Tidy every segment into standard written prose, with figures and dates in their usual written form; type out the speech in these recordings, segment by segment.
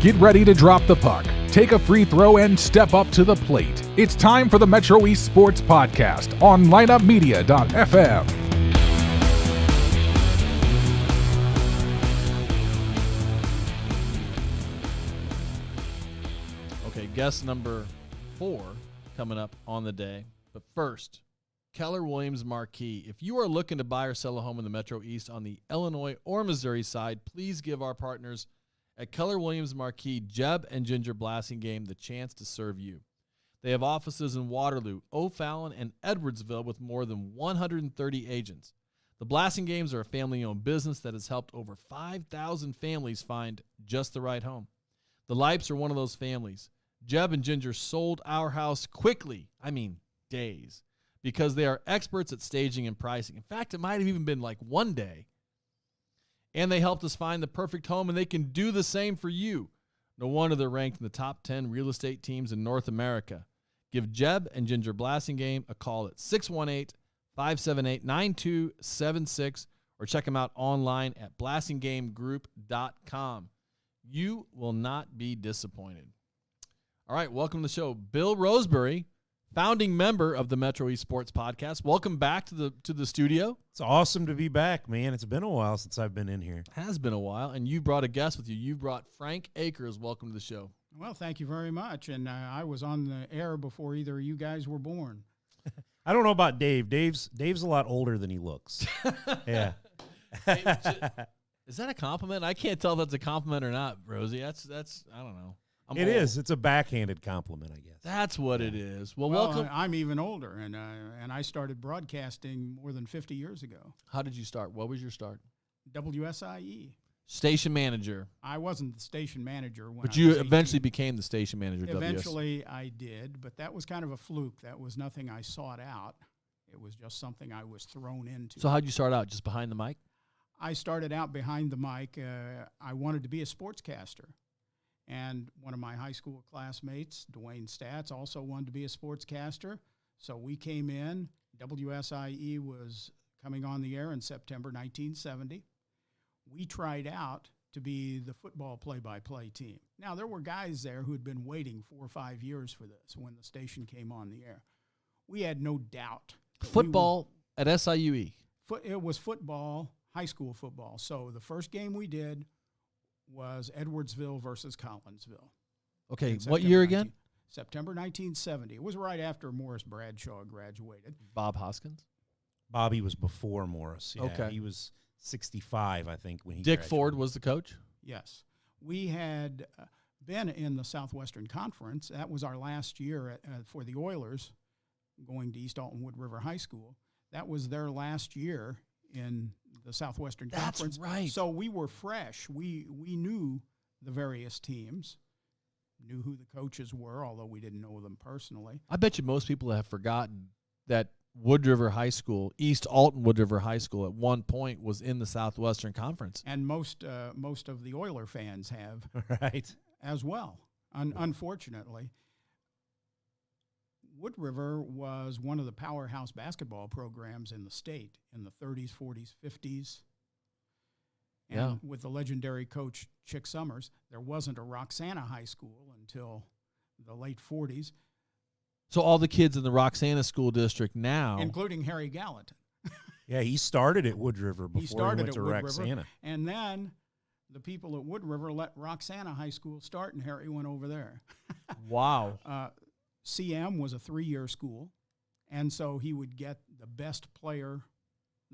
Get ready to drop the puck, take a free throw, and step up to the plate. It's time for the Metro East Sports Podcast on lineupmedia.fm. Okay, guest number 4 coming up on the day. But first, Keller Williams Marquee. If you are looking to buy or sell a home in the Metro East on the Illinois or Missouri side, please give our partners at Keller Williams Marquee, Jeb and Ginger Blassingame, the chance to serve you. They have offices in Waterloo, O'Fallon, and Edwardsville with more than 130 agents. The Blassingames are a family-owned business that has helped over 5,000 families find just the right home. The Lipes are one of those families. Jeb and Ginger sold our house quickly, days, because they are experts at staging and pricing. In fact, it might have even been like one day. And they helped us find the perfect home, and they can do the same for you. No wonder they're ranked in the top 10 real estate teams in North America. Give Jeb and Ginger Blassingame a call at 618-578-9276 or check them out online at blassingamegroup.com. You will not be disappointed. All right, welcome to the show. Bill Roseberry, founding member of the Metro East Sports Podcast. Welcome back to the studio. It's awesome to be back, man. It's been a while since I've been in here. It has been a while, and you brought a guest with you. You brought Frank Akers. Welcome to the show. Well, thank you very much. And I was on the air before either of you guys were born. I don't know about Dave. Dave's a lot older than he looks. Yeah. Is that a compliment? I can't tell if that's a compliment or not, Rosie. That's I don't know. It is. It's a backhanded compliment, I guess. That's what it is. Well, welcome. I'm even older, and I started broadcasting more than 50 years ago. How did you start? What was your start? WSIE. Station manager. I wasn't the station manager when But you eventually became the station manager at WSIE. Eventually I did, but that was kind of a fluke. That was nothing I sought out. It was just something I was thrown into. So how'd you start out? Just behind the mic? I started out behind the mic. I wanted to be a sportscaster. And one of my high school classmates, Dwayne Statz, also wanted to be a sportscaster. So we came in. WSIE was coming on the air in September 1970. We tried out to be the football play-by-play team. Now, there were guys there who had been waiting 4 or 5 years for this when the station came on the air. We had no doubt. Football at SIUE. It was football, high school football. So the first game we did was Edwardsville versus Collinsville. Okay, what year again? September 1970. It was right after Morris Bradshaw graduated. Bob Hoskins? Bobby was before Morris. Yeah, okay. He was 65, I think, when he Dick graduated. Ford was the coach? Yes. We had been in the Southwestern Conference. That was our last year for the Oilers going to East Alton Wood River High School. That was their last year in the Southwestern Conference. That's right. So we were fresh. We knew the various teams, knew who the coaches were, although we didn't know them personally. I bet you most people have forgotten that Wood River High School, East Alton Wood River High School, at one point was in the Southwestern Conference. And most of the Oiler fans have right as well, unfortunately. Wood River was one of the powerhouse basketball programs in the state in the 30s, 40s, 50s. And with the legendary coach Chick Summers, there wasn't a Roxana High School until the late 40s. So all the kids in the Roxana School District now. Including Harry Gallatin. Yeah, he started at Wood River before he went to Roxana. And then the people at Wood River let Roxana High School start, and Harry went over there. Wow. CM was a 3-year school, and so he would get the best player,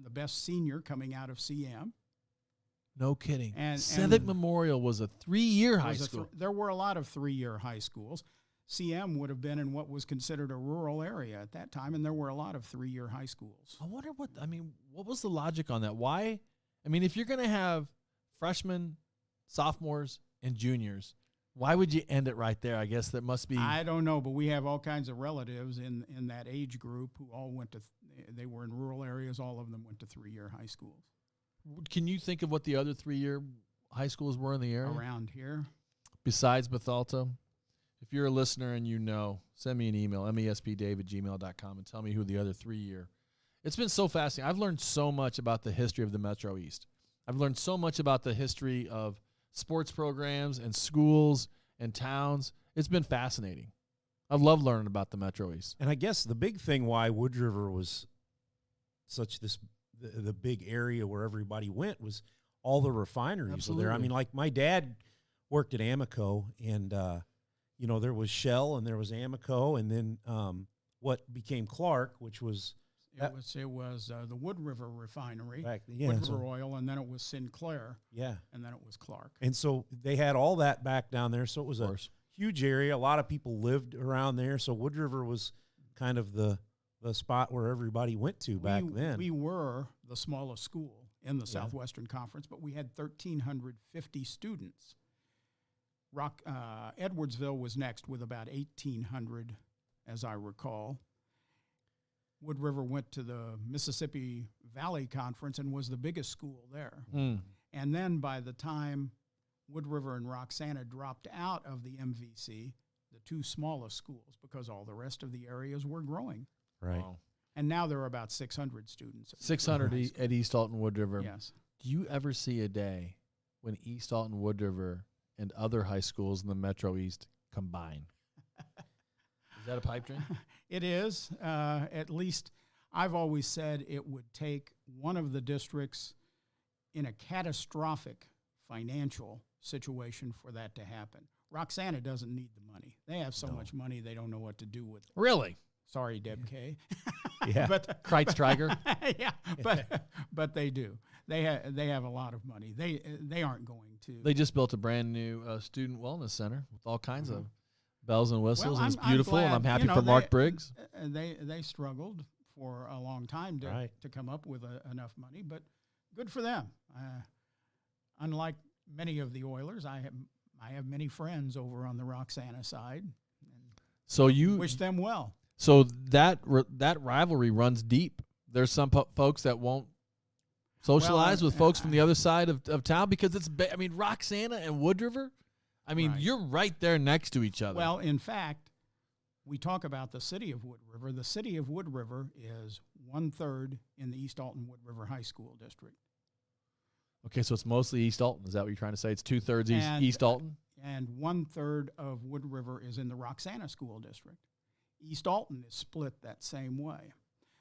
the best senior coming out of CM. No kidding. And Civic Memorial was a 3-year high school. There were a lot of 3-year high schools. CM would have been in what was considered a rural area at that time, and there were a lot of 3-year high schools. I wonder what was the logic on that? Why? If you're going to have freshmen, sophomores, and juniors, why would you end it right there? I guess that must be. I don't know, but we have all kinds of relatives in that age group who all went to, they were in rural areas. All of them went to 3-year high schools. Can you think of what the other 3-year high schools were in the area? Around here? Besides Bethalto? If you're a listener and you know, send me an email, mespdave@gmail.com, and tell me who the other 3-year. It's been so fascinating. I've learned so much about the history of the Metro East. I've learned so much about the history of sports programs and schools and towns. It's been fascinating. I love learning about the Metro East. And I guess the big thing why Wood River was such the big area where everybody went was all the refineries were there. I Absolutely. mean, like my dad worked at Amoco, and there was Shell and there was Amoco, and then what became Clark, which was It was the Wood River refinery, yeah, Wood River Oil, and then it was Sinclair, yeah. and then it was Clark. And so they had all that back down there. So it was a huge area. A lot of people lived around there. So Wood River was kind of the spot where everybody went to back then. We were the smallest school in the Southwestern Conference, but we had 1,350 students. Edwardsville was next with about 1,800, as I recall. Wood River went to the Mississippi Valley Conference and was the biggest school there. And then by the time Wood River and Roxana dropped out of the MVC, the two smallest schools, because all the rest of the areas were growing. Right. Wow. And now there are about 600 students. 600 at East Alton Wood River. Yes. Do you ever see a day when East Alton Wood River and other high schools in the Metro East combine? Is that a pipe dream? It is. At least I've always said it would take one of the districts in a catastrophic financial situation for that to happen. Roxana doesn't need the money. They have so much money they don't know what to do with it. Really? Sorry, Deb K. Yeah. But Kreitz Stryker? yeah, but they do. They have a lot of money. They aren't going to. They just built a brand new student wellness center with all kinds of bells and whistles, Well, and it's I'm beautiful, and glad, I'm happy you know, for Mark they- Briggs. They struggled for a long time to come up with enough money, but good for them. Unlike many of the Oilers, I have many friends over on the Roxana side. So you Wish them well. So that rivalry runs deep. There's some folks that won't socialize with folks from the other side of town because it's Roxana and Wood River. I mean, Right. you're right there next to each other. Well, in fact, we talk about the city of Wood River. The city of Wood River is 1/3 in the East Alton Wood River High School district. okay, so it's mostly East Alton. Is that what you're trying to say? It's 2/3 And- East Alton? And 1/3 of Wood River is in the Roxana School District. East Alton is split that same way.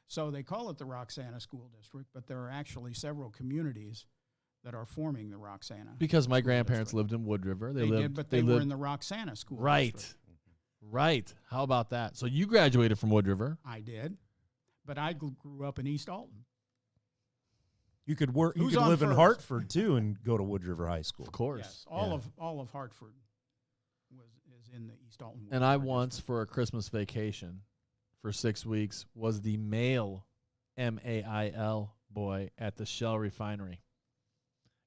So they call it the Roxana School District, but there are actually several communities that are forming the Roxana. Because my School grandparents District. lived in Wood River. They did, but they were in the Roxana School Right. District. Right. How about that? So you graduated from Wood River. I did, but I grew up in East Alton. You could work. You Who's could on live in first? Hartford too and go to Wood River High School. Of course. Yes, all Yeah. of Hartford is in the East Alton. Wood And I River once, district. for a Christmas vacation for 6 weeks, was the male MAIL boy at the Shell refinery.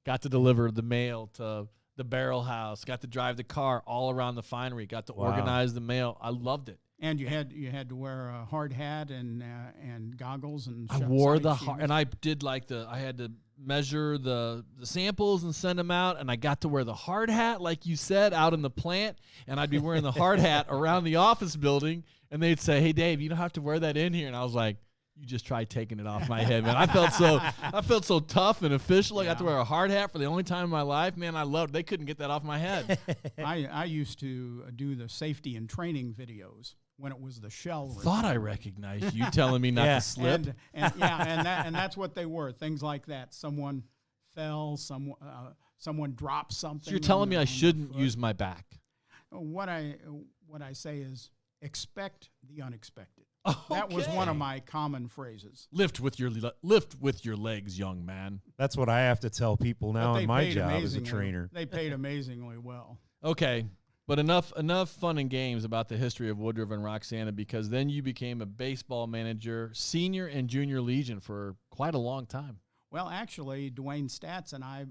Got to deliver the mail to the barrel house. Got to drive the car all around the finery. Got to Wow. organize the mail. I loved it. And you had to wear a hard hat and goggles and. I wore the hard, and I did I had to measure the samples and send them out, and I got to wear the hard hat, like you said, out in the plant, and I'd be wearing the hard hat around the office building, and they'd say, "Hey, Dave, you don't have to wear that in here," and I was like, "You just tried taking it off my head, man." I felt so tough and official. I got to wear a hard hat for the only time in my life, man. I loved it. They couldn't get that off my head. I used to do the safety and training videos when it was the Shell. Thought I recognized you telling me not Yeah. to slip. and that's what they were. Things like that. Someone fell. Someone dropped something. So you're telling me I on shouldn't their foot. use my back. What I say is expect the unexpected. That was one of my common phrases. Lift with your legs, young man. That's what I have to tell people But now they in my paid job as a amazingly- trainer. They paid amazingly well. Okay, but enough fun and games about the history of Wood River and Roxana, because then you became a baseball manager, senior and junior legion, for quite a long time. Well, actually, Dwayne Stats and I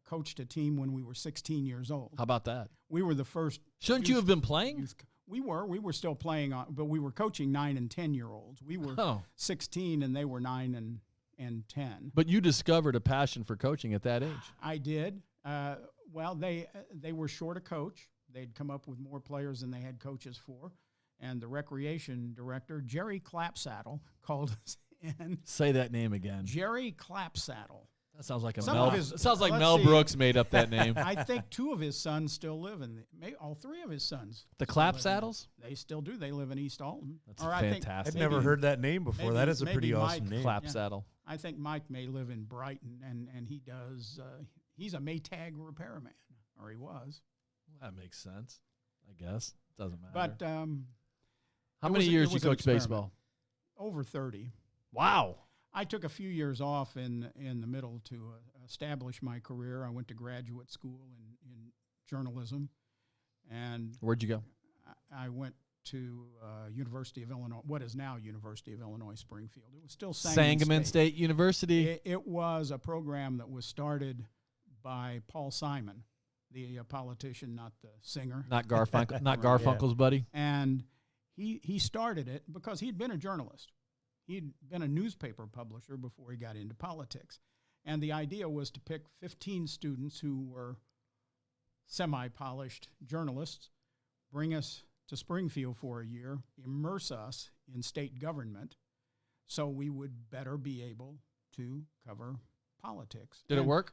coached a team when we were 16 years old. How about that? We were the first. Shouldn't you have been playing? We were still playing, but we were coaching 9 and 10-year-olds. We were 16 and they were 9 and 10. But you discovered a passion for coaching at that age. I did. Well, they were short a coach. They'd come up with more players than they had coaches for. And the recreation director, Jerry Clapsaddle, called us in. Say that name again. Jerry Clapsaddle. That sounds like Some Mel. of his- It sounds like let's Mel see. Brooks made up that name. I think 2 of his sons still live all 3 of his sons. The still Clap live in- Saddles? They still do. They live in East Alton. That's I think fantastic. I've never maybe- heard that name before. maybe- That is a maybe pretty awesome Mike name. Clap Yeah. Saddle. I think Mike may live in Brighton, and he does. He's a Maytag repairman, or he was. That makes sense, I guess. Doesn't matter. But how it many was- years it you was an coach experiment. baseball? Over 30. Wow. I took a few years off in the middle to establish my career. I went to graduate school in journalism, and Where'd you go? I went to University of Illinois, what is now University of Illinois Springfield. It was still Sangamon State University. It was a program that was started by Paul Simon, the politician, not the singer. Not Garfunkel. Not Garfunkel's buddy. And he started it because he'd been a journalist. He'd been a newspaper publisher before he got into politics. And the idea was to pick 15 students who were semi-polished journalists, bring us to Springfield for a year, immerse us in state government so we would better be able to cover politics. Did it And work?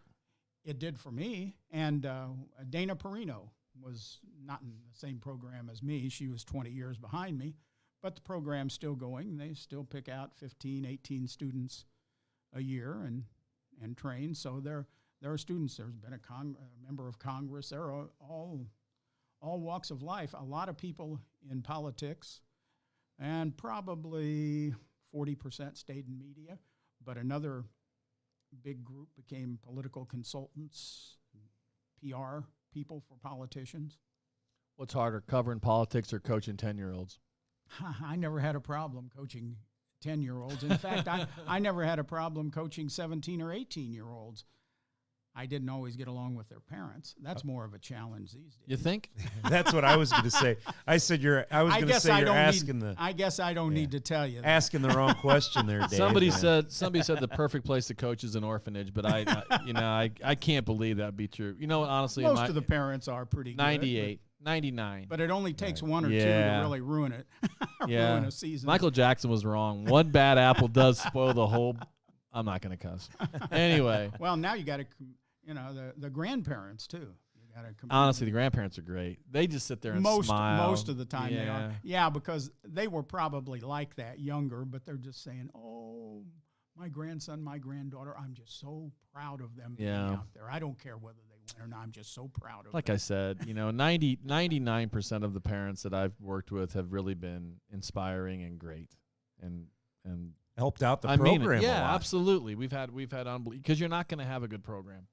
It did for me. And Dana Perino was not in the same program as me. She was 20 years behind me. But the program's still going. They still pick out 15, 18 students a year and train. So there are students. There's been a member of Congress. There are all walks of life. A lot of people in politics, and probably 40% stayed in media. But another big group became political consultants, PR people for politicians. What's harder, covering politics or coaching 10-year-olds? I never had a problem coaching 10-year-olds. In fact, I never had a problem coaching 17 or 18-year-olds. I didn't always get along with their parents. That's more of a challenge these days. You think? That's what I was going to say. I said I was going to say you're asking I guess I don't need to tell you that. asking the wrong question there, Dave. Somebody said the perfect place to coach is an orphanage, but I can't believe that'd be true. You know what? Honestly, Most of the parents are pretty good. 98, 99. But it only takes one or two Yeah. to really ruin it. Yeah. Ruin a season. Michael Jackson was wrong. One bad apple does spoil the whole. I'm not going to cuss. Anyway, Well, now you got to, the grandparents too. You got to. honestly, the grandparents are great. They just sit there and smile. Most of the time they are. Yeah, because they were probably like that younger, but they're just saying, "Oh, my grandson, my granddaughter, I'm just so proud of them being Yeah. out there. I don't care whether they win or not. I'm just so proud of Like them." I said, 99% of the parents that I've worked with have really been inspiring and great, and helped out the I mean program it. Yeah, a lot. absolutely. We've had unbelievable, because you're not going to have a good program,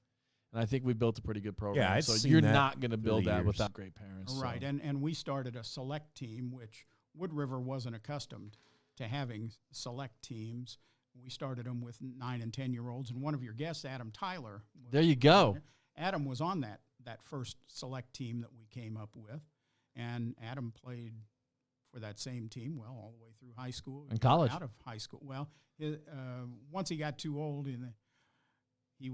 and I think we built a pretty good program. Yeah, I'd so seen you're that not going to build the that years. without great parents. Right, so. and we started a select team, which Wood River wasn't accustomed to having select teams. We started them with 9 and 10-year-olds, and one of your guests, Adam Tyler. There you go. Adam was on that first select team that we came up with, and Adam played for that same team, all the way through high school. And college. Out of high school. Well, once he got too old, he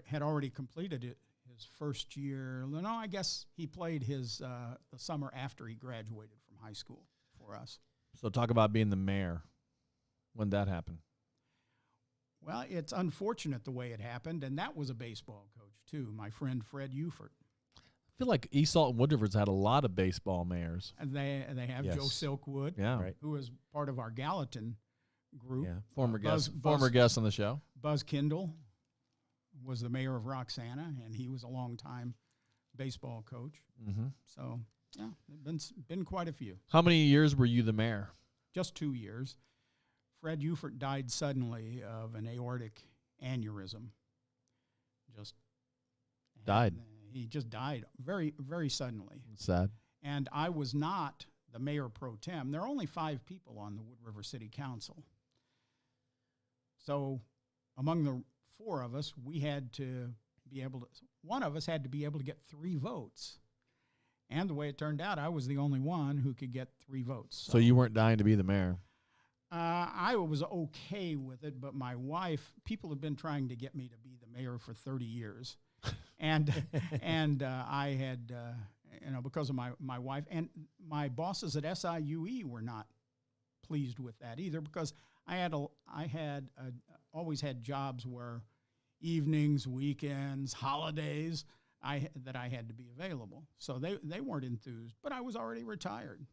had already completed his first year. No, I guess he played the summer after he graduated from high school for us. So talk about being the mayor. When did that happen? Well, it's unfortunate the way it happened, and that was a baseball coach too, my friend Fred Ufert. I feel like East Alton Wood River's had a lot of baseball mayors. And they have Yes. Joe Silkwood, Yeah, Right. who was part of our Gallatin group. Yeah. former Buzz- guest on the show. Buzz Kindle was the mayor of Roxana, and he was a longtime baseball coach. Mm-hmm. So, yeah, been quite a few. How many years were you the mayor? Just 2 years. Fred Ufert died suddenly of an aortic aneurysm. Just Died. He just died very, very suddenly. It's sad. And I was not the mayor pro tem. There are only 5 people on the Wood River City Council. So among the 4 of us, one of us had to be able to get 3 votes. And the way it turned out, I was the only one who could get 3 votes. So you weren't dying to be the mayor. I was okay with it, but my wife, people have been trying to get me to be the mayor for 30 years. And I had, because of my wife, and my bosses at SIUE were not pleased with that either, because I had always had jobs where evenings, weekends, holidays that I had to be available. So they weren't enthused, but I was already retired.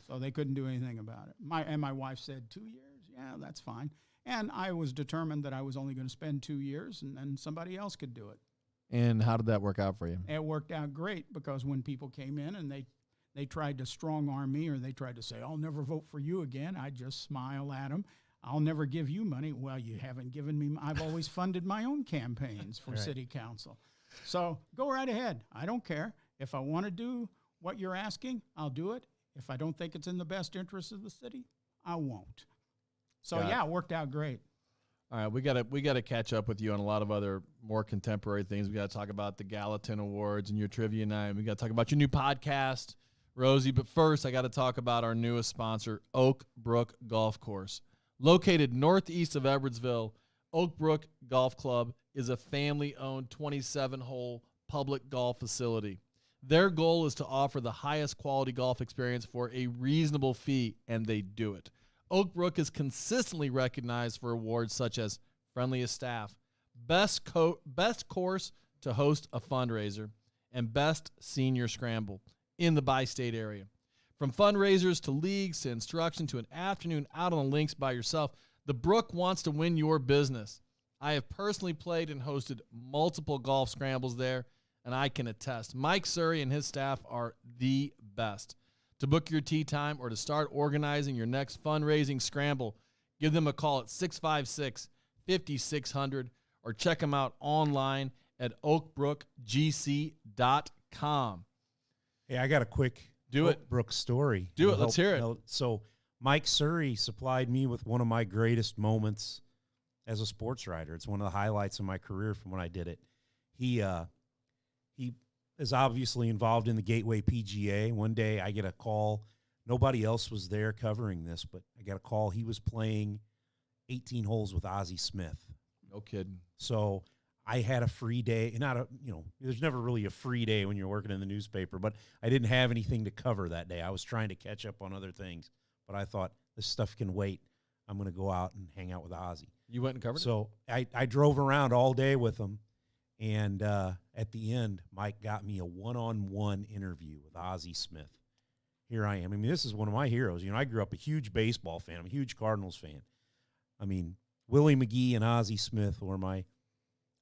So they couldn't do anything about it. My wife said, 2 years? Yeah, that's fine. And I was determined that I was only going to spend 2 years, and then somebody else could do it. And how did that work out for you? It worked out great, because when people came in and they tried to strong-arm me, or they tried to say, I'll never vote for you again, I'd just smile at them. I'll never give you money. Well, you haven't given me. I've always funded my own campaigns for city council. So go right ahead. I don't care. If I want to do what you're asking, I'll do it. If I don't think it's in the best interest of the city, I won't. So, it worked out great. All right, we gotta catch up with you on a lot of other more contemporary things. We got to talk about the Gallatin Awards and your trivia night. We got to talk about your new podcast, Rosie. But first, I got to talk about our newest sponsor, Oak Brook Golf Course. Located northeast of Edwardsville, Oak Brook Golf Club is a family-owned 27-hole public golf facility. Their goal is to offer the highest quality golf experience for a reasonable fee, and they do it. Oak Brook is consistently recognized for awards such as Friendliest Staff, Best Course to Host a Fundraiser, and Best Senior Scramble in the bi-state area. From fundraisers to leagues to instruction to an afternoon out on the links by yourself, the Brook wants to win your business. I have personally played and hosted multiple golf scrambles there, and I can attest. Mike Surrey and his staff are the best. To book your tee time or to start organizing your next fundraising scramble, give them a call at 656-5600 or check them out online at oakbrookgc.com. Hey, I got a quick Oak Brook story. Do it. Let's hear it. So Mike Surrey supplied me with one of my greatest moments as a sports writer. It's one of the highlights of my career from when I did it. He is obviously involved in the Gateway PGA. One day I get a call. Nobody else was there covering this, but I got a call. He was playing 18 holes with Ozzie Smith. No kidding. So I had a free day. There's never really a free day when you're working in the newspaper, but I didn't have anything to cover that day. I was trying to catch up on other things, but I thought this stuff can wait. I'm going to go out and hang out with Ozzie. You went and covered it? So I drove around all day with him. And at the end, Mike got me a one-on-one interview with Ozzie Smith. Here I am. I mean, this is one of my heroes. I grew up a huge baseball fan. I'm a huge Cardinals fan. I mean, Willie McGee and Ozzie Smith were my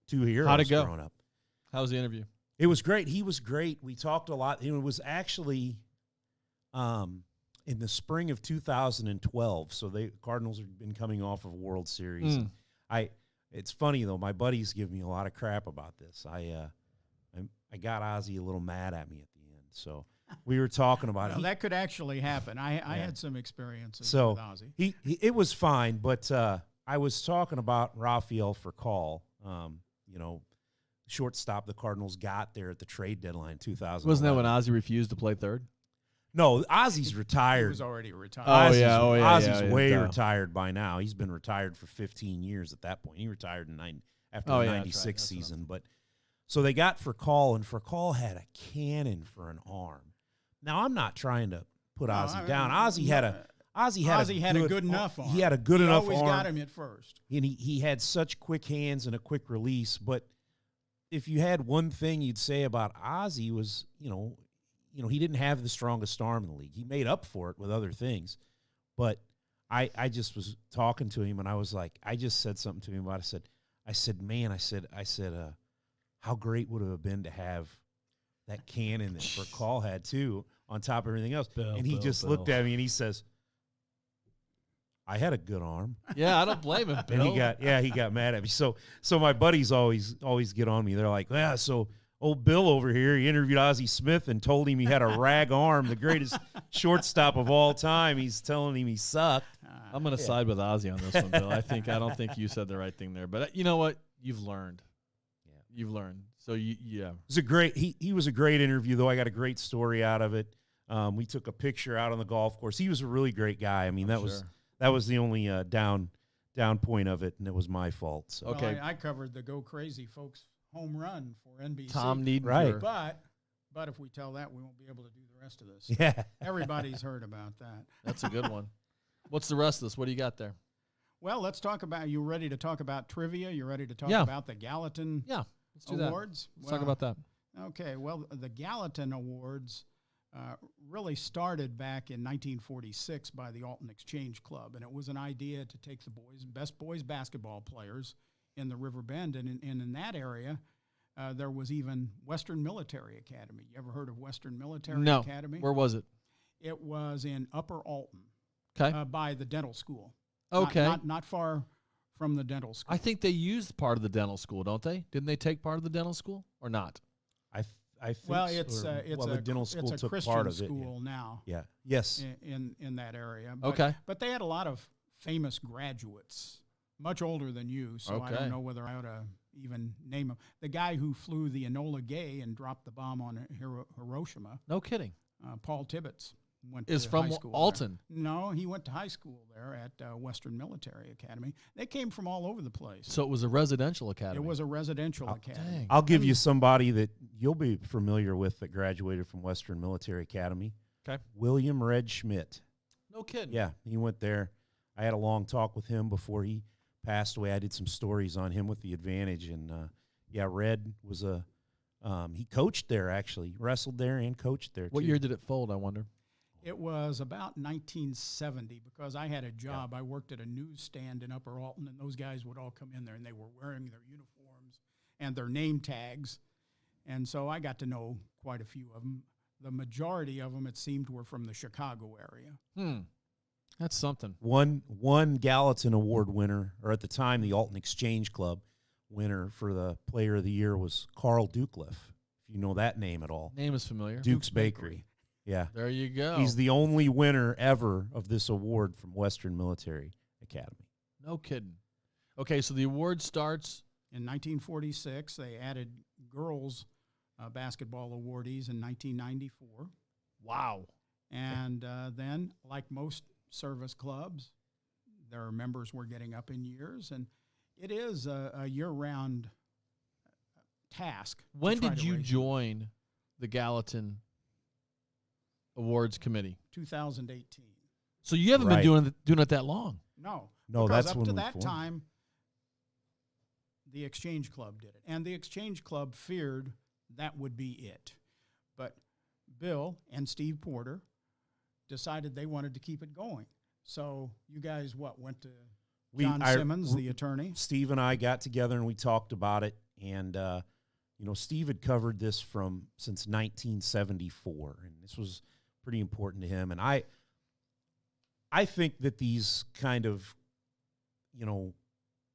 two heroes. How'd it go? Growing up. How was the interview? It was great. He was great. We talked a lot. It was actually in the spring of 2012. So the Cardinals have been coming off of a World Series. It's funny, though. My buddies give me a lot of crap about this. I got Ozzie a little mad at me at the end. So we were talking about it. That could actually happen. I had some experiences with Ozzie. It was fine, but I was talking about Rafael Furcal, shortstop the Cardinals got there at the trade deadline in 2000. Wasn't that when Ozzie refused to play third? No, Ozzie's retired. He was already retired. Ozzie's way retired by now. He's been retired for 15 years at that point. He retired after the 96 season. But so they got Furcal, and Furcal had a cannon for an arm. Now, I'm not trying to put Ozzie down. Ozzie had a good enough arm. He had a good enough arm. He always got him at first. And he had such quick hands and a quick release. But if you had one thing you'd say about Ozzie was, he didn't have the strongest arm in the league. He made up for it with other things. But I just was talking to him, and I was like, I just said something to him about it. I said, how great would it have been to have that cannon that Furcal had, too, on top of everything else. And he just looked at me, and he says, I had a good arm. Yeah, I don't blame him, Bill. And he got mad at me. So my buddies always get on me. They're like, so old Bill over here, he interviewed Ozzie Smith and told him he had a rag arm, the greatest shortstop of all time. He's telling him he sucked. I'm going to side with Ozzie on this one, Bill. I don't think you said the right thing there. But you know what? You've learned. Yeah. You've learned. So, yeah. It was he was a great interview, though. I got a great story out of it. We took a picture out on the golf course. He was a really great guy. I mean, that was the only down point of it, and it was my fault. So. Okay. Well, I covered the Go Crazy folks home run for NBC. Tom Needner. Right. But if we tell that, we won't be able to do the rest of this. Yeah. Everybody's heard about that. That's a good one. What's the rest of this? What do you got there? Well, let's talk about. You ready to talk about trivia? You ready to talk Yeah. about the Gallatin Yeah, let's do that. Awards? Let's talk about that. Okay. Well, the Gallatin Awards really started back in 1946 by the Alton Exchange Club, and it was an idea to take the best boys basketball players in the River Bend, and in that area, there was even Western Military Academy. You ever heard of Western Military Academy? Where was it? It was in Upper Alton. Okay. By the dental school. Okay. Not far from the dental school. I think they used part of the dental school, don't they? Didn't they take part of the dental school or not? I think Well, so. it's the dental school it's a took Christian part of school it. now. Yeah. Yes. In that area. But they had a lot of famous graduates, much older than you. So I Okay. don't know whether I ought to even name them. The guy who flew the Enola Gay and dropped the bomb on Hiroshima, No kidding. Paul Tibbets, went Is to from high school Alton. there. No, he went to high school there at Western Military Academy. They came from all over the place. So it was a residential academy. It was a residential academy. Dang. I'll give you somebody that you'll be familiar with that graduated from Western Military Academy. Okay. William Red Schmidt. No kidding. Yeah, he went there. I had a long talk with him before he passed away. I did some stories on him with the Advantage, and Red was he coached there actually, wrestled there and coached there. What too. year did it fold, I wonder? It was about 1970 because I had a job. I worked at a newsstand in Upper Alton, and those guys would all come in there, and they were wearing their uniforms and their name tags. And so I got to know quite a few of them. The majority of them, it seemed, were from the Chicago area. That's something. One Gallatin Award winner, or at the time the Alton Exchange Club winner for the Player of the Year was Carl Ducliff, if you know that name at all. Name is familiar. Duke's Bakery. Yeah. There you go. He's the only winner ever of this award from Western Military Academy. No kidding. Okay, so the award starts. In 1946, they added girls basketball awardees in 1994. Wow. And then, like most service clubs, their members were getting up in years, and it is a year-round task. When did you join the Gallatin Awards Committee? 2018. So you haven't been doing it that long. No, that's up when to we that formed. time, the Exchange Club did it, and the Exchange Club feared that would be it. But Bill and Steve Porter decided they wanted to keep it going. So you guys, went to John Simmons, the attorney? Steve and I got together and we talked about it. And, Steve had covered this since 1974. And this was pretty important to him. And I think that these kind of,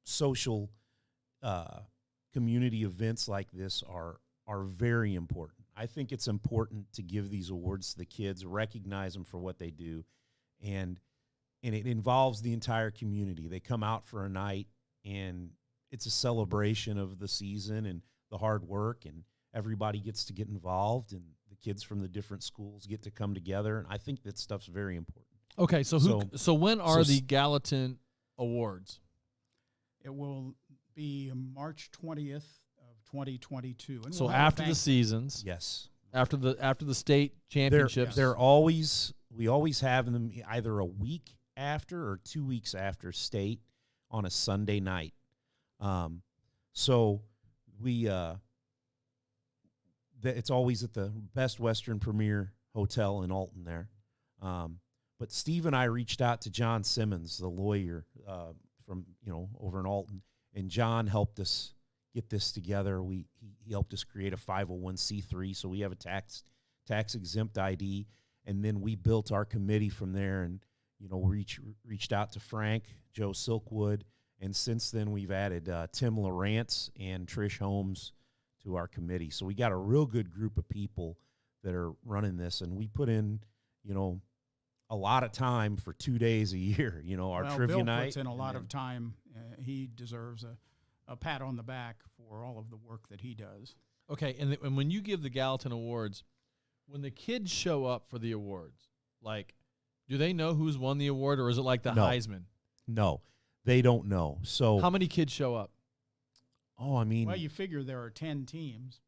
social community events like this are very important. I think it's important to give these awards to the kids, recognize them for what they do, and it involves the entire community. They come out for a night, and it's a celebration of the season and the hard work, and everybody gets to get involved, and the kids from the different schools get to come together, and I think that stuff's very important. Okay, so when are the Gallatin Awards? It will be March 20th of 2022. And So we'll have after the seasons, Yes. after the state championships. We always have them either a week after or 2 weeks after state on a Sunday night. So it's always at the Best Western Premier Hotel in Alton there. But Steve and I reached out to John Simmons, the lawyer from over in Alton, and John helped us get this together. He helped us create a 501c3, so we have a tax exempt ID, and then we built our committee from there, and reached out to Frank, Joe Silkwood, and since then we've added Tim Lawrence and Trish Holmes to our committee. So we got a real good group of people that are running this, and we put in a lot of time for 2 days a year. Our trivia Bill night puts in a lot of time. He deserves a pat on the back for all of the work that he does. Okay, and when you give the Gallatin Awards, when the kids show up for the awards, do they know who's won the award, or is it like the No. Heisman? No, they don't know. So How many kids show up? I mean, Well, you figure there are 10 teams,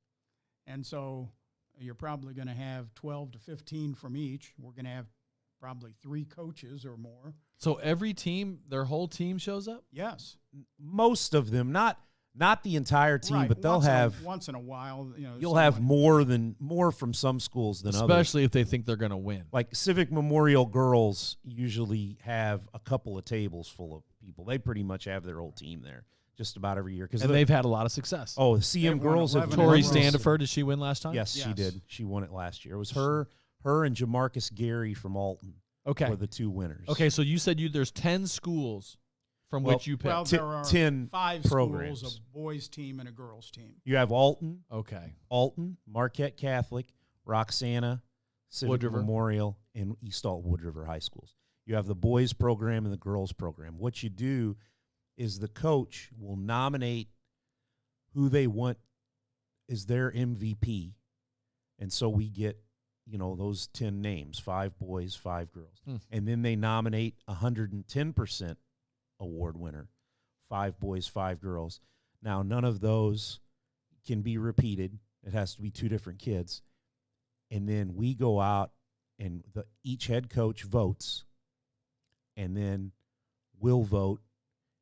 and so you're probably going to have 12 to 15 from each. We're going to have probably 3 coaches or more. So every team, their whole team shows up? Yes. Most of them, not the entire team, Right. but they'll once in a while, you'll have more from some schools than others. Especially if they think they're going to win. Like Civic Memorial girls usually have a couple of tables full of people. They pretty much have their whole team there just about every year. And they've had a lot of success. Oh, the CM girls have Tori won. Standiford, did she win last time? Yes, she did. She won it last year. It was her and Jamarcus Gary from Alton were the two winners. Okay, so you said there's 10 schools from which you picked. Well, there are 10 5 programs. schools, a boys team and a girls team. You have Alton, Okay. Marquette Catholic, Roxana, Civic Wood River. Memorial, and East Alton Wood River High Schools. You have the boys program and the girls program. What you do is the coach will nominate who they want as their MVP. And so we get, those 10 names, 5 boys, 5 girls. And then they nominate 110% award winner, 5 boys, 5 girls. Now, none of those can be repeated. It has to be 2 different kids. And then we go out and each head coach votes, and then we'll vote,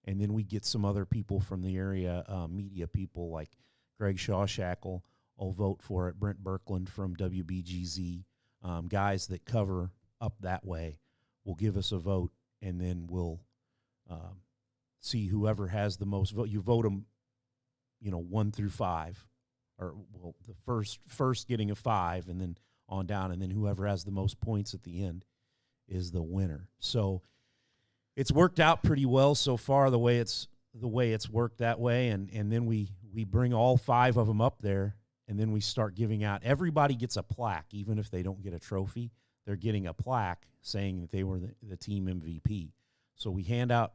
and then we get some other people from the area, media people like Greg Shawshackle will vote for it, Brent Birkland from WBGZ, guys that cover up that way will give us a vote, and then we'll see whoever has the most vote. You vote them, 1 through 5, or the first getting a 5, and then on down, and then whoever has the most points at the end is the winner. So it's worked out pretty well so far the way it's worked that way, and then we bring all 5 of them up there, and then we start giving out. Everybody gets a plaque, even if they don't get a trophy. They're getting a plaque saying that they were the team MVP. So we hand out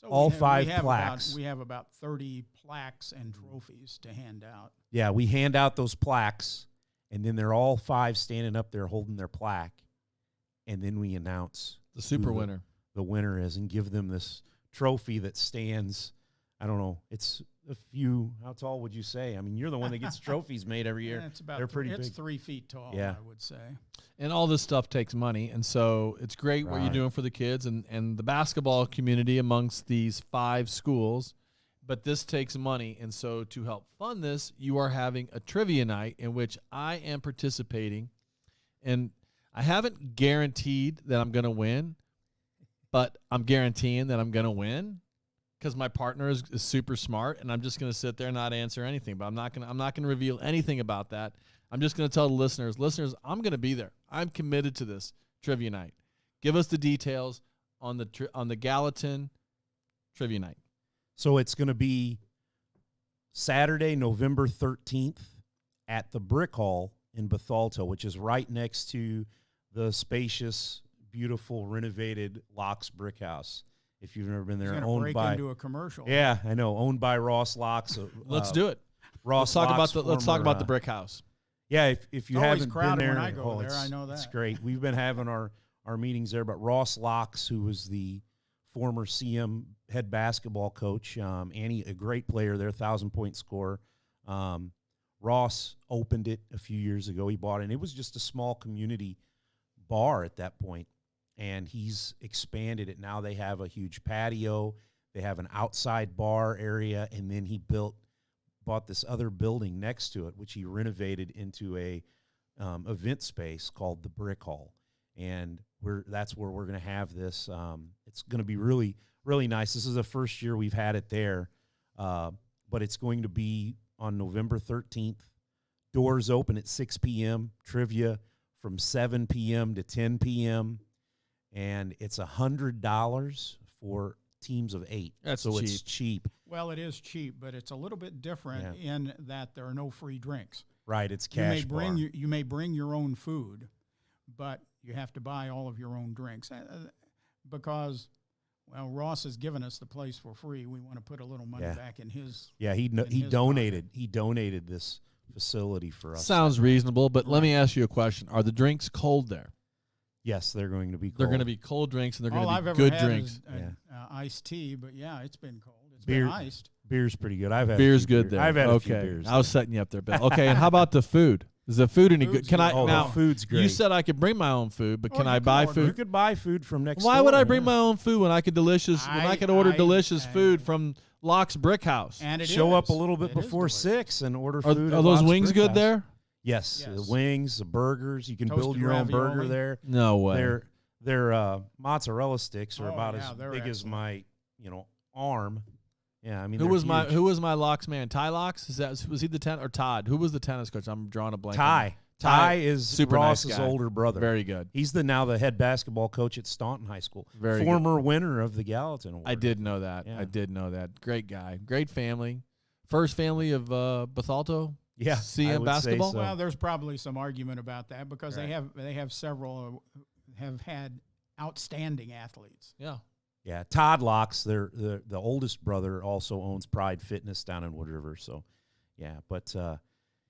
all 5 plaques. We have about 30 plaques and trophies to hand out. Yeah, we hand out those plaques, and then they're all 5 standing up there holding their plaque, and then we announce The super winner. The winner is, and give them this trophy that stands, I don't know, it's a few, how tall would you say? I mean, you're the one that gets trophies made every year. It's about They're pretty it's big. 3 feet tall, Yeah. I would say. And all this stuff takes money, and so it's great what you're Right. doing for the kids and the basketball community amongst these 5 schools, but this takes money, and so to help fund this, you are having a trivia night in which I am participating, and I haven't guaranteed that I'm going to win, but I'm guaranteeing that I'm going to win because my partner is super smart, and I'm just going to sit there and not answer anything, but I'm not going to reveal anything about that. I'm just going to tell the listeners, I'm going to be there. I'm committed to this trivia night. Give us the details on the Gallatin trivia night. So it's going to be Saturday, November 13th at the Brick Hall in Bethalto, which is right next to the spacious, beautiful, renovated Locks Brick House. If you've never been there, Owned break by into a commercial. Yeah, I know, owned by Ross Locks. Let's do it. Ross Let's Locks, talk about the brick house. Yeah, if you It's always haven't been crowded there, when I go there, I know It's that. great. We've been having our meetings there, but Ross Locks, who was the former CM head basketball coach, Annie, a great player there, 1,000-point scorer. Ross opened it a few years ago. He bought it, and it was just a small community bar at that point, and he's expanded it. Now they have a huge patio. They have an outside bar area, and then he bought this other building next to it, which he renovated into a event space called the Brick Hall, and that's where we're going to have this. It's going to be really, really nice. This is the first year we've had it there, but it's going to be on November 13th. Doors open at 6 p.m., trivia from 7 p.m. to 10 p.m., and it's $100 for teams of 8. That's so cheap. It's cheap. Well, it is cheap, but it's a little bit different in that there are no free drinks. Right, it's cash bar. You may bring your own food, but you have to buy all of your own drinks because, well, Ross has given us the place for free. We want to put a little money back in his. Yeah, he donated. He donated this facility for us. Sounds reasonable, but let me ask you a question. Are the drinks cold there? Yes, they're going to be cold. They're going to be cold drinks, and they're going All to I've be ever good had drinks. is iced tea, but yeah, it's been cold. It's Beer- been iced. Beer's pretty good. I've had Beer's a few good there. I've had okay. a few beers. I was setting you up there, Bill. Okay, and how about the food? Is the food any good? Food's Can I good. Oh, now? the food's great. You said I could bring my own food, but Oh, can you I can buy order. you food? could buy food from next Why door. would I bring yeah. my own food when I could order delicious food from Locke's Brick House? And it Show up is. a little bit It is before delicious. 6 and order Are food. at those Locke's wings Brick good House. there? Yes, Yes. the wings, the burgers. You can Toasted build your own burger ravioli. there. No way. Their mozzarella sticks are Oh, about yeah, as they're big as excellent. my arm. Yeah, I mean Who they're was my huge. Who was my Locks man? Ty Locks? Was he the or Todd? Who was the tennis coach? I'm drawing a blank. on Ty? Ty, Ty is super nice Ross's guy. older brother. Very good. He's now the head basketball coach at Staunton High School. Very good. Former winner of the Gallatin Award. I did know that. Yeah. I did know that. Great guy. Great family. First family of Bethalto. Yeah, I CM would say basketball? so. Well, there's probably some argument about that because Right. they have several have had outstanding athletes. Yeah. Yeah, Todd Locks, the oldest brother, also owns Pride Fitness down in Wood River. So, yeah, but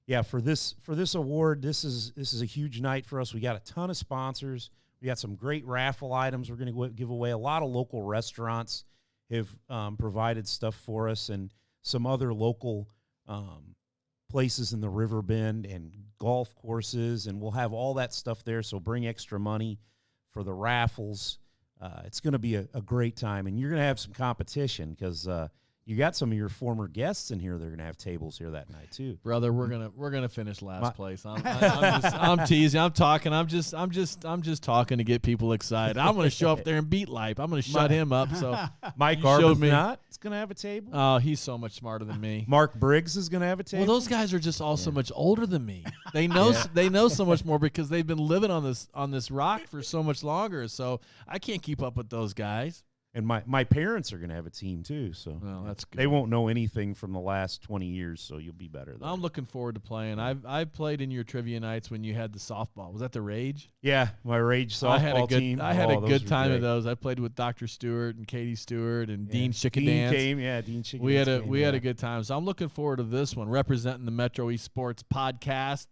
yeah, for this award, this is a huge night for us. We got a ton of sponsors. We got some great raffle items we're going to give away. A lot of local restaurants have provided stuff for us, and some other local places in the River Bend and golf courses, and we'll have all that stuff there. So bring extra money for the raffles. It's going to be a great time, and you're going to have some competition because you got some of your former guests in here. They're going to have tables here that night too. Brother, we're gonna finish last place. I'm teasing. I'm talking. I'm just talking to get people excited. I'm gonna show up there and beat Lipe. I'm gonna shut him up. So Mike You showed me. Arbuthnot is going to have a table. oh, he's so much smarter than me. Mark Briggs is going to have a table. Well, those guys are just all so much older than me. They know they know so much more because they've been living on this rock for so much longer. So I can't keep up with those guys. And my parents are going to have a team too. So Well, that's good. they won't know anything from the last 20 years. So you'll be better. There. I'm looking forward to playing. I've played in your trivia nights when you had the softball. Was that the Rage? Yeah, my Rage softball team. I had a those good were time great. at those. I played with Dr. Stewart and Katie Stewart and Dean Dean Chickadance. came. Yeah, Dean Chickadance. We had came, a good time. So I'm looking forward to this one, representing the Metro East Sports podcast,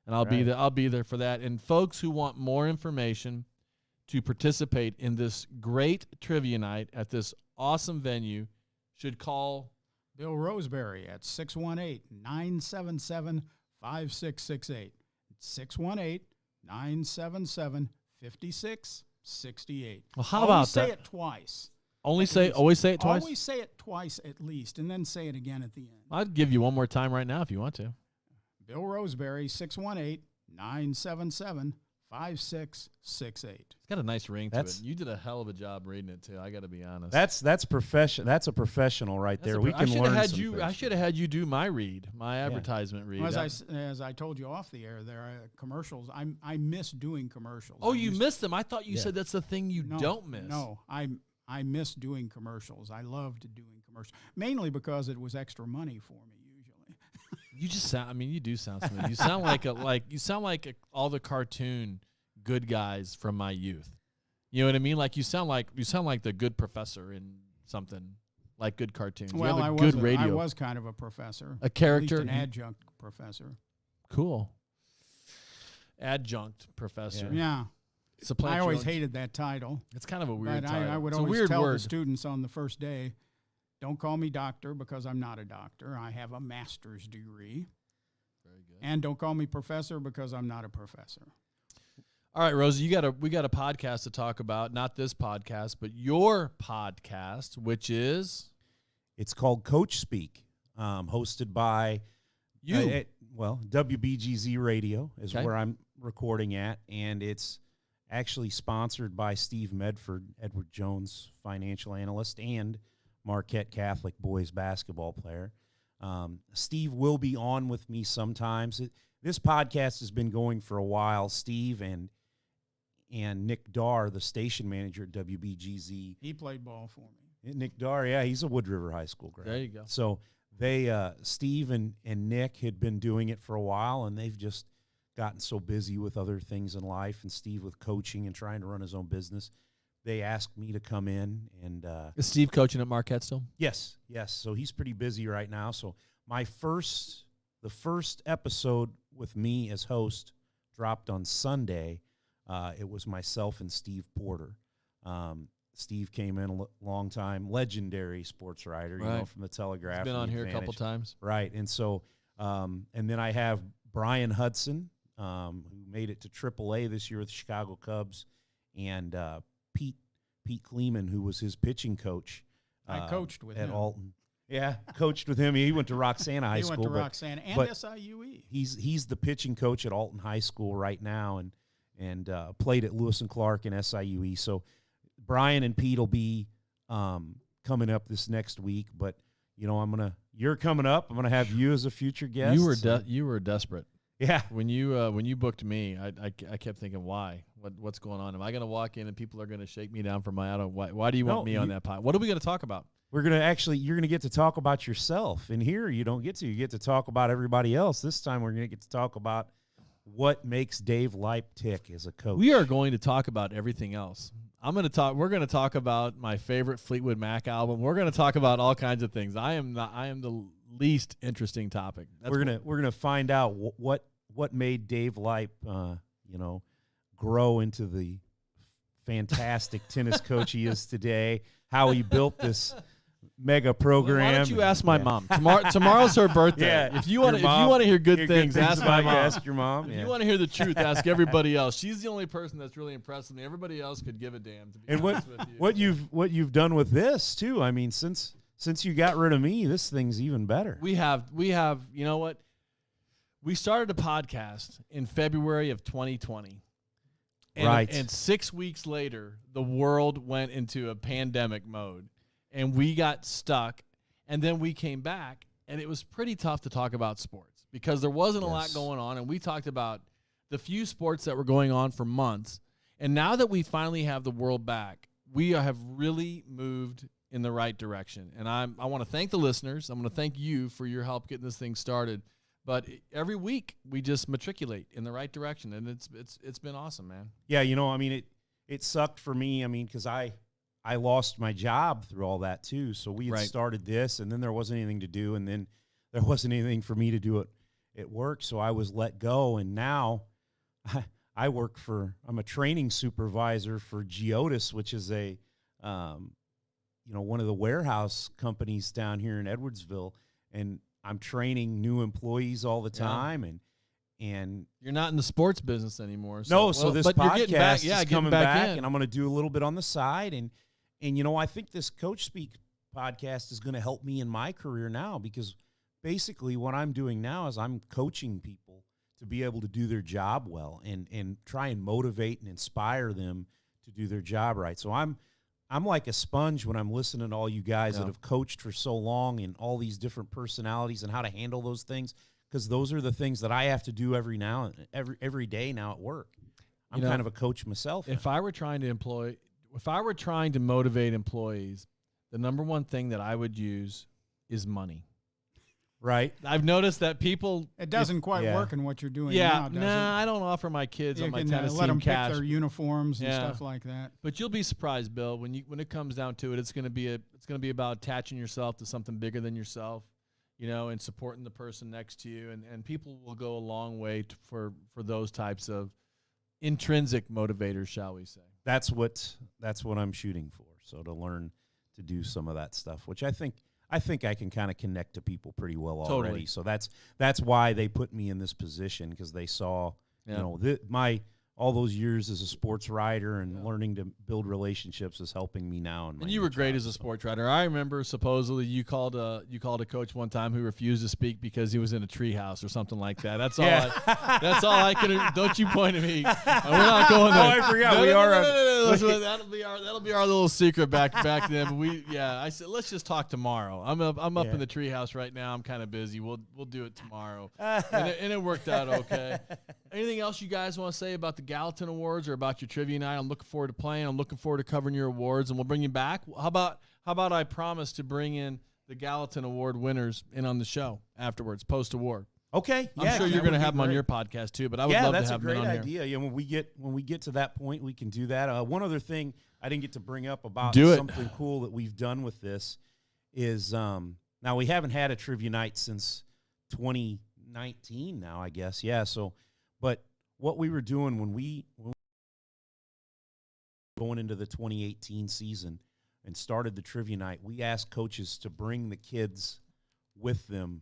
and I'll be there for that. And folks who want more information to participate in this great trivia night at this awesome venue should call Bill Roseberry at 618-977-5668. 618-977-5668. Well, how Always about say that? it twice. always say it twice. Always say it twice at least, and then say it again at the end. I'd give you one more time right now if you want to. Bill Roseberry, 618-977-5668. It's got a nice ring to That's- it. You did a hell of a job reading it too. I got to be honest. That's profession. That's a professional right there. We can learn. I some should have had you do my read, my advertisement read. Well, That- as I told you off the air, there are commercials. I miss doing commercials. oh, I you used- missed them. I thought you Yeah. said that's the thing you No, don't miss. No, I miss doing commercials. I loved doing commercials, mainly because it was extra money for me usually. You just sound. I mean, you do sound smooth. You sound like all the cartoon good guys from my youth. You know what I mean? Like you sound like the good professor in something like good cartoons. Well, you I have a was good radio. I was kind of a professor, a character. at least an adjunct professor. Cool. Adjunct professor. Yeah, Supplant I your always own- hated that title. It's kind of a weird But title. I would it's a always weird tell word. the students on the first day, don't call me doctor because I'm not a doctor. I have a master's degree. Very good. And don't call me professor because I'm not a professor. All right, Rosie, we got a podcast to talk about. Not this podcast, but your podcast, which is It's called Coach Speak, hosted by you. WBGZ Radio is Okay. where I'm recording at, and it's actually sponsored by Steve Medford, Edward Jones financial analyst, and Marquette Catholic boys basketball player. Steve will be on with me sometimes. This podcast has been going for a while. Steve and Nick Darr, the station manager at WBGZ. He played ball for me. Nick Darr, yeah, he's a Wood River High School grad. There you go. So they, Steve and Nick had been doing it for a while, and they've just gotten so busy with other things in life, and Steve with coaching and trying to run his own business. They asked me to come in, and Is Steve coaching at Marquette still? yes. So he's pretty busy right now. So the first episode with me as host dropped on Sunday. It was myself and Steve Porter. Steve came in a long time, legendary sports writer, Right. from the Telegraph. He's been and on the here a couple Advantage. times. Right. And so, and then I have Brian Hudson, who made it to AAA this year with the Chicago Cubs, and Pete Kleeman, who was his pitching coach. I coached with at him. Alton. Yeah, coached with him. He went to Roxana High School. He went to Roxana and SIUE. He's the pitching coach at Alton High School right now, and played at Lewis and Clark and SIUE. So Brian and Pete will be coming up this next week. But you're coming up. I'm gonna have you as a future guest. You were desperate. Yeah. When you booked me, I kept thinking, why? What's going on? Am I gonna walk in and people are gonna shake me down for my auto? Why do you want me on that pod? What are we gonna talk about? You're gonna get to talk about yourself. And here you don't get to. You get to talk about everybody else. This time we're gonna get to talk about what makes Dave Leip tick as a coach. We are going to talk about everything else. We're going to talk about my favorite Fleetwood Mac album. We're going to talk about all kinds of things. I am the least interesting topic. We're gonna find out what made Dave Leip, grow into the fantastic tennis coach he is today. How he built this mega program. Why don't you ask my mom? Tomorrow's her birthday. Yeah, if you want to hear good things, ask my mom. Ask your mom. If you want to hear the truth, ask everybody else. She's the only person that's really impressed with me. Everybody else could give a damn. To be honest with you. what you've done with this too. I mean, since you got rid of me, this thing's even better. We have. You know what? We started a podcast in February of 2020. And 6 weeks later, the world went into a pandemic mode. And we got stuck, and then we came back, and it was pretty tough to talk about sports because there wasn't a lot going on, and we talked about the few sports that were going on for months. And now that we finally have the world back, we have really moved in the right direction. And I want to thank the listeners. I'm going to thank you for your help getting this thing started. But every week we just matriculate in the right direction, and it's been awesome, man. Yeah, it sucked for me. Because I lost my job through all that too. So we had started this, and then there wasn't anything to do, and then there wasn't anything for me to do at work. So I was let go, and now I'm a training supervisor for Geodis, which is one of the warehouse companies down here in Edwardsville, and I'm training new employees all the time, and you're not in the sports business anymore. So this podcast is coming back, in. and I'm going to do a little bit on the side, and I think this Coach Speak podcast is going to help me in my career now, because basically what I'm doing now is I'm coaching people to be able to do their job well and try and motivate and inspire them to do their job right. So I'm like a sponge when I'm listening to all you guys that have coached for so long and all these different personalities and how to handle those things, because those are the things that I have to do every day now at work. I'm kind of a coach myself. If I were trying to motivate employees, the number one thing that I would use is money. Right. I've noticed that people... It doesn't quite work in what you're doing now, does it? I don't offer my kids on my tennis let team them cash. pick their uniforms and stuff like that. But you'll be surprised, Bill, when it comes down to it, it's going to be about attaching yourself to something bigger than yourself, and supporting the person next to you, and people will go a long way for those types of intrinsic motivators, shall we say. That's what I'm shooting for. So to learn to do some of that stuff, which I think I can kind of connect to people pretty well already. So that's why they put me in this position, because they saw, all those years as a sports writer and learning to build relationships is helping me now. And you were great as a sports writer. I remember supposedly you called a coach one time who refused to speak because he was in a treehouse or something like that. That's all. That's all I can. Don't you point at me. We're not going there. I forgot. We are. That'll be our little secret back then. But I said let's just talk tomorrow. I'm up in the treehouse right now. I'm kind of busy. We'll do it tomorrow. And it worked out okay. Anything else you guys want to say about the Gallatin Awards or about your trivia night? I'm looking forward to playing. I'm looking forward to covering your awards, and we'll bring you back. How about I promise to bring in the Gallatin Award winners in on the show afterwards, post-award. Okay. I'm sure you're going to have them on your podcast too, but I would love to have them on here. Yeah, that's a great idea. Yeah, when we get to that point, we can do that. One other thing I didn't get to bring up about something cool that we've done with this is now we haven't had a trivia night since 2019 now, I guess. Yeah, so but what we were doing when we going into the 2018 season and started the trivia night, we asked coaches to bring the kids with them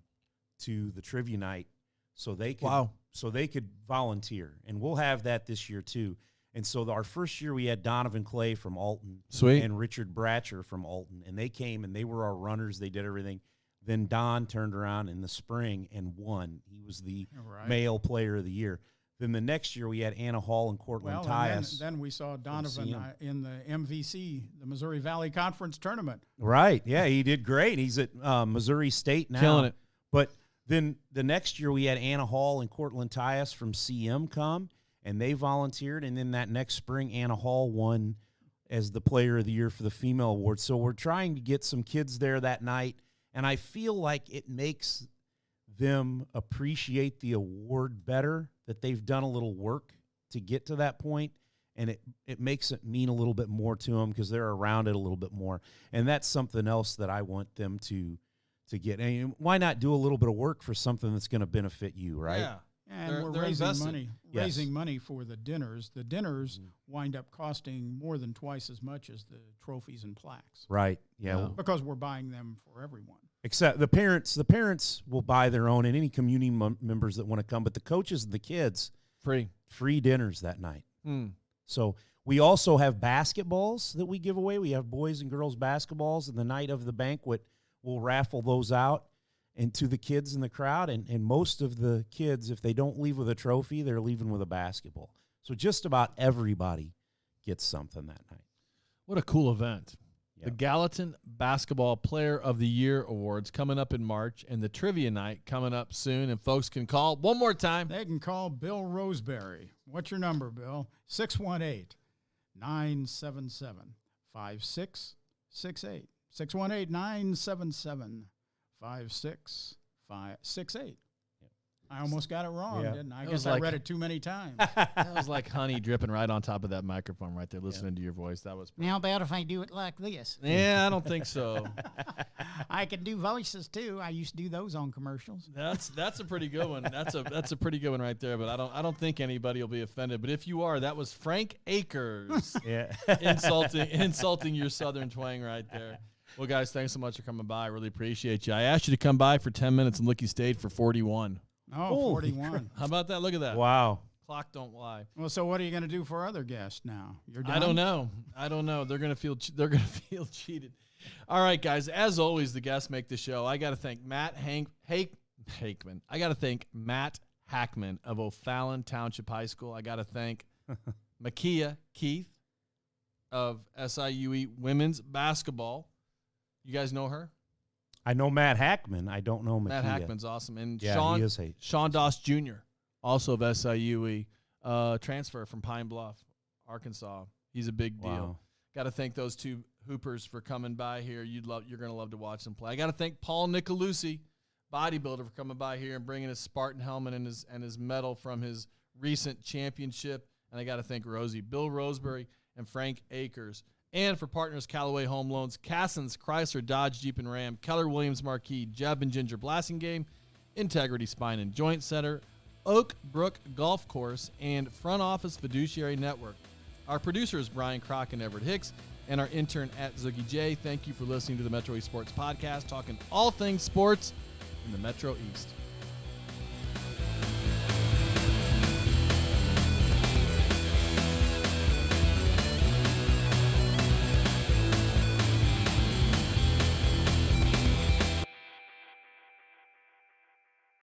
to the trivia night so they could so they could volunteer, and we'll have that this year too. And so our first year we had Donovan Clay from Alton, Sweet, and Richard Bratcher from Alton, and they came and they were our runners. They did everything. Then Don turned around in the spring and won. He was the male player of the year. Then the next year we had Anna Hall and Cortland Tyus. Then we saw Donovan in the MVC, the Missouri Valley Conference Tournament. Right, yeah, he did great. He's at Missouri State now. killing it. But then the next year we had Anna Hall and Cortland Tyus from CM come, and they volunteered. And then that next spring, Anna Hall won as the player of the year for the female award. So we're trying to get some kids there that night, and I feel like it makes them appreciate the award better, that they've done a little work to get to that point, and it makes it mean a little bit more to them because they're around it a little bit more. And that's something else that I want them to get. And why not do a little bit of work for something that's going to benefit you, right? Yeah. And we're raising money for the dinners. The dinners wind up costing more than twice as much as the trophies and plaques. Right. Yeah. Because we're buying them for everyone. Except the parents will buy their own, and any community members that want to come. But the coaches and the kids, free dinners that night. So we also have basketballs that we give away. We have boys and girls basketballs, and the night of the banquet, we'll raffle those out and to the kids in the crowd. And most of the kids, if they don't leave with a trophy, they're leaving with a basketball. So just about everybody gets something that night. What a cool event. Yep. The Gallatin Basketball Player of the Year Awards coming up in March, and the Trivia Night coming up soon. And folks can call one more time. They can call Bill Roseberry. What's your number, Bill? 618-977-5668. 618-977-5668. I almost got it wrong, didn't I? I guess I read it too many times. That was like honey dripping right on top of that microphone right there, listening to your voice. That was Now about if I do it like this. Yeah, I don't think so. I can do voices too. I used to do those on commercials. That's a pretty good one. That's a pretty good one right there. But I don't think anybody will be offended. But if you are, that was Frank Akers. insulting your Southern twang right there. Well, guys, thanks so much for coming by. I really appreciate you. I asked you to come by for 10 minutes, and look, you stayed for 41. Oh, 41. How about that? Look at that. Wow. Clock don't lie. Well, so what are you going to do for other guests now? You're done? I don't know. They're going to feel cheated. All right, guys. As always, the guests make the show. I got to thank Matt Hackman. I got to thank Matt Hackman of O'Fallon Township High School. I got to thank Makia Keith of SIUE Women's Basketball. You guys know her? I know Matt Hackman. I don't know Makia. Matt Hackman's awesome. And yeah, Sean Doss Jr., also of SIUE, transfer from Pine Bluff, Arkansas. He's a big deal. Wow. Got to thank those two hoopers for coming by here. You're going to love to watch them play. I got to thank Paul Nicolucci, bodybuilder, for coming by here and bringing his Spartan helmet and his medal from his recent championship. And I got to thank Rosie, Bill Roseberry, and Frank Akers. And for partners, Callaway Home Loans, Cassens, Chrysler, Dodge, Jeep, and Ram, Keller Williams Marquee, Jeb and Ginger Blasting Game, Integrity Spine and Joint Center, Oak Brook Golf Course, and Front Office Fiduciary Network. Our producer is Brian Kroc and Everett Hicks, and our intern at Zoogie J. Thank you for listening to the Metro East Sports Podcast, talking all things sports in the Metro East.